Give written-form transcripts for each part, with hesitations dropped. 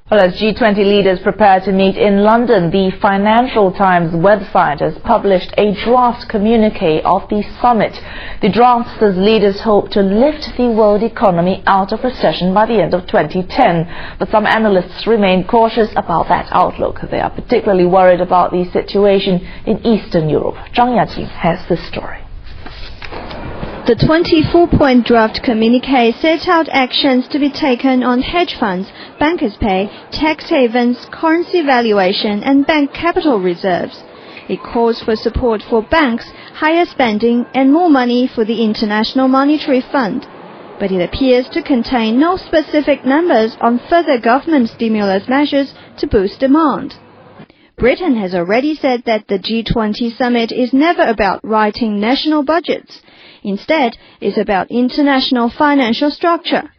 Well, as G20 leaders prepare to meet in London, the Financial Times website has published a draft communique of the summit. The draft says leaders hope to lift the world economy out of recession by the end of 2010. But some analysts remain cautious about that outlook. They are particularly worried about the situation in Eastern Europe. Zhang Yajing has the story. The 24-point draft communique sets out actions to be taken on hedge funds, bankers' pay, tax havens, currency valuation and bank capital reserves. It calls for support for banks, higher spending and more money for the International Monetary Fund. But it appears to contain no specific numbers on further government stimulus measures to boost demand. Britain has already said that the G20 summit is never about writing national budgets. Instead, it's about international financial structure.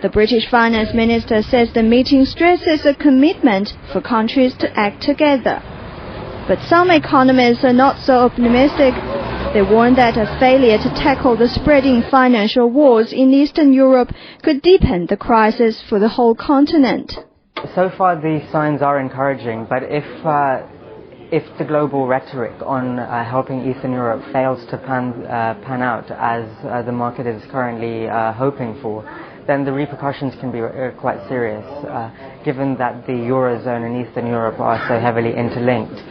The British Finance Minister says the meeting stresses a commitment for countries to act together. But some economists are not so optimistic. They warn that a failure to tackle the spreading financial wars in Eastern Europe could deepen the crisis for the whole continent. So far, the signs are encouraging, but if the global rhetoric on helping Eastern Europe fails to pan out as the market is currently hoping for, then the repercussions can be quite serious, given that the Eurozone and Eastern Europe are so heavily interlinked.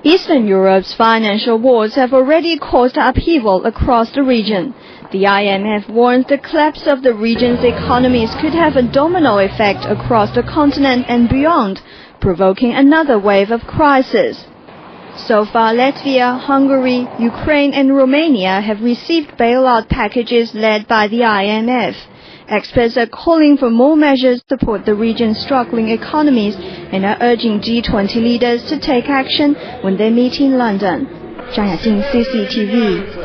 Eastern Europe's financial wars have already caused upheaval across the region. The IMF warns the collapse of the region's economies could have a domino effect across the continent and beyond, provoking another wave of crisis. So far, Latvia, Hungary, Ukraine and Romania have received bailout packages led by the IMF. Experts are calling for more measures to support the region's struggling economies and are urging G20 leaders to take action when they meet in London. Zhang Yajing, CCTV.